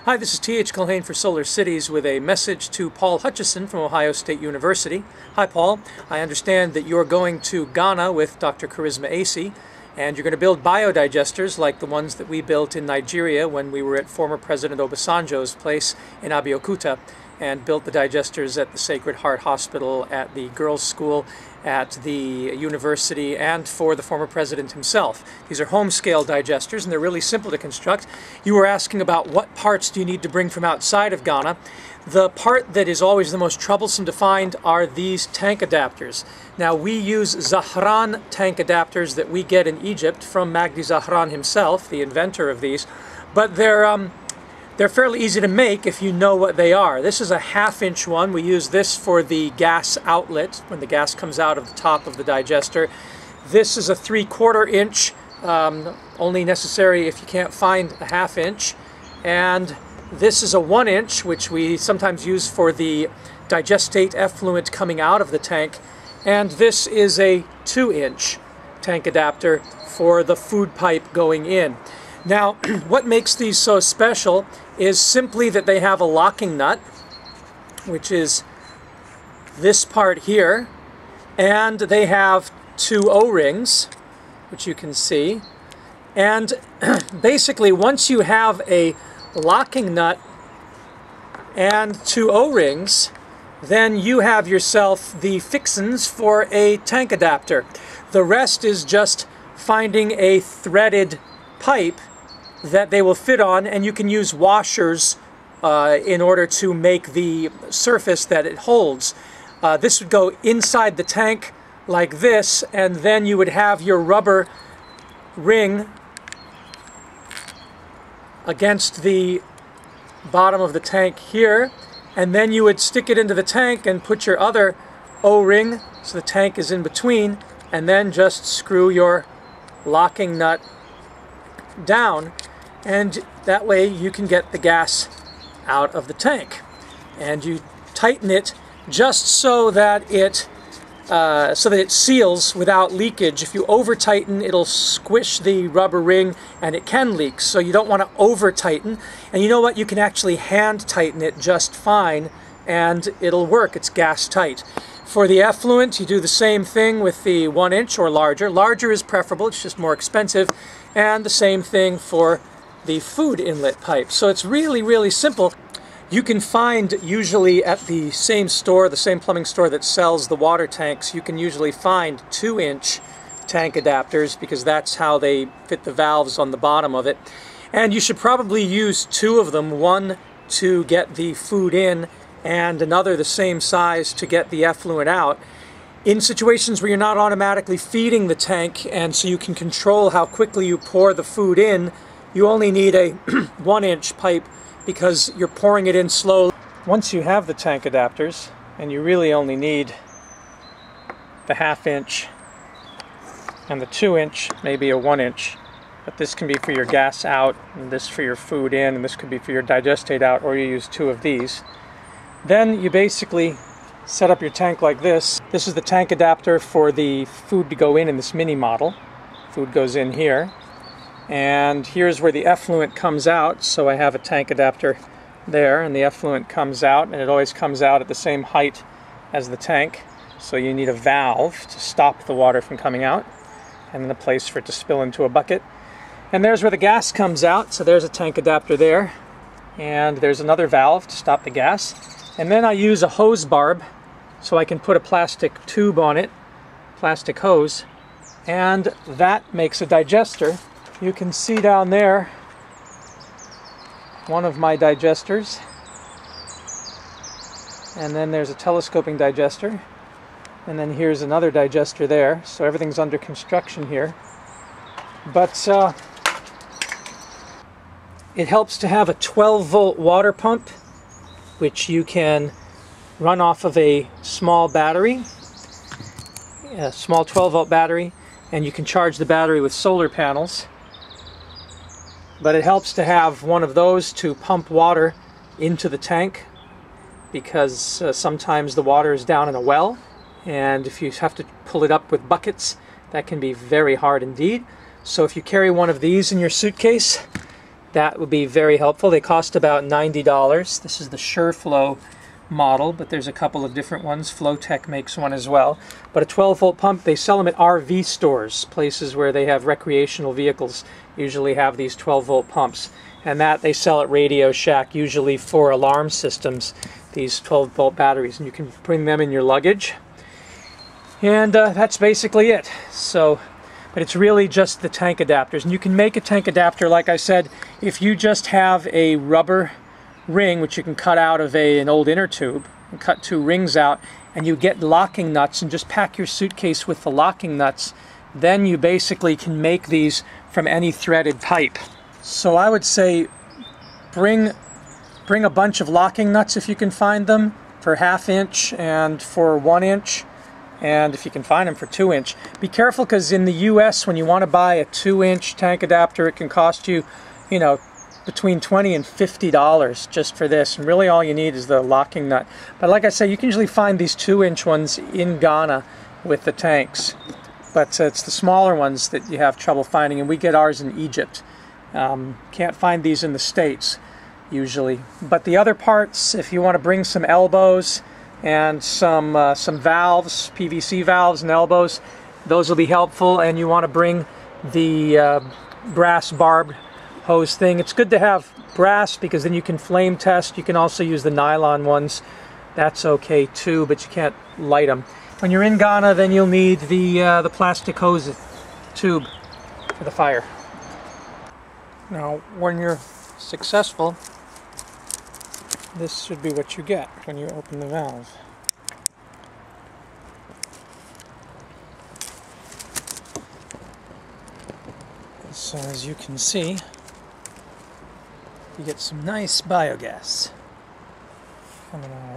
Hi, this is T.H. Culhane for Solar Cities with a message to Paul Hutchison from Ohio State University. Hi, Paul. I understand that you're going to Ghana with Dr. Charisma Acey, and you're going to build biodigesters like the ones that we built in Nigeria when we were at former President Obasanjo's place in Abeokuta, and built the digesters at the Sacred Heart Hospital, at the girls' school, at the university, and for the former president himself. These are home-scale digesters, and they're really simple to construct. You were asking about what parts do you need to bring from outside of Ghana. The part that is always the most troublesome to find are these tank adapters. Now, we use Zahran tank adapters that we get in Egypt from Magdi Zahran himself, the inventor of these, but they're fairly easy to make if you know what they are. This is a 1/2 inch one. We use this for the gas outlet when the gas comes out of the top of the digester. This is a 3/4 inch, only necessary if you can't find a 1/2 inch. And this is a 1 inch, which we sometimes use for the digestate effluent coming out of the tank. And this is a 2 inch tank adapter for the food pipe going in. Now, what makes these so special is simply that they have a locking nut, which is this part here, and they have 2 O-rings, which you can see. And basically, once you have a locking nut and 2 O-rings, then you have yourself the fixins for a tank adapter. The rest is just finding a threaded pipe that they will fit on, and you can use washers in order to make the surface that it holds. This would go inside the tank like this, and then you would have your rubber ring against the bottom of the tank here, and then you would stick it into the tank and put your other O-ring so the tank is in between, and then just screw your locking nut down, and that way you can get the gas out of the tank. And you tighten it just so that it seals without leakage. If you over tighten, it'll squish the rubber ring and it can leak, so you don't want to over tighten. And you know what, you can actually hand tighten it just fine and it'll work. It's gas tight. For the effluent, you do the same thing with the 1 inch or larger. Larger is preferable, it's just more expensive. And the same thing for the food inlet pipe. So it's really, really simple. You can find usually at the same store, the same plumbing store that sells the water tanks, you can usually find 2 inch tank adapters because that's how they fit the valves on the bottom of it. And you should probably use 2 of them, one to get the food in and another the same size to get the effluent out. In situations where you're not automatically feeding the tank and so you can control how quickly you pour the food in, you only need a 1 inch pipe because you're pouring it in slowly. Once you have the tank adapters, and you really only need the 1/2 inch and the 2 inch, maybe a 1 inch, but this can be for your gas out, and this for your food in, and this could be for your digestate out, or you use 2 of these. Then you basically set up your tank like this. This is the tank adapter for the food to go in this mini model. Food goes in here. And here's where the effluent comes out, so I have a tank adapter there, and the effluent comes out, and it always comes out at the same height as the tank, so you need a valve to stop the water from coming out, and then a place for it to spill into a bucket. And there's where the gas comes out, so there's a tank adapter there, and there's another valve to stop the gas. And then I use a hose barb, so I can put a plastic tube on it, plastic hose, and that makes a digester. You can see down there one of my digesters, and then there's a telescoping digester, and then here's another digester there, so everything's under construction here. But it helps to have a 12-volt water pump, which you can run off of a small battery. a small 12-volt battery, and you can charge the battery with solar panels. But it helps to have one of those to pump water into the tank, because sometimes the water is down in a well, and if you have to pull it up with buckets, that can be very hard indeed. So if you carry one of these in your suitcase, that would be very helpful. They cost about $90. This is the SureFlow model, but there's a couple of different ones. Flowtech makes one as well. But a 12-volt pump, they sell them at RV stores, places where they have recreational vehicles usually have these 12-volt pumps. And that they sell at Radio Shack, usually for alarm systems, these 12-volt batteries. And you can bring them in your luggage. And that's basically it. So, but it's really just the tank adapters. And you can make a tank adapter, like I said, if you just have a rubber ring, which you can cut out of an old inner tube, and cut 2 rings out, and you get locking nuts and just pack your suitcase with the locking nuts, then you basically can make these from any threaded pipe. So I would say bring a bunch of locking nuts if you can find them, for 1/2 inch and for 1 inch, and if you can find them for 2 inch. Be careful, because in the US, when you want to buy a 2-inch tank adapter, it can cost you, you know, between $20 and $50 just for this, and really all you need is the locking nut. But like I say, you can usually find these 2-inch ones in Ghana with the tanks, but it's the smaller ones that you have trouble finding, and we get ours in Egypt. Can't find these in the States usually. But the other parts, if you want to bring some elbows and some valves, PVC valves and elbows, those will be helpful. And you want to bring the brass barbed hose thing. It's good to have brass, because then you can flame test. You can also use the nylon ones. That's okay too, but you can't light them. When you're in Ghana, then you'll need the plastic hose tube for the fire. Now, when you're successful, this should be what you get when you open the valve. So as you can see, you get some nice biogas coming out.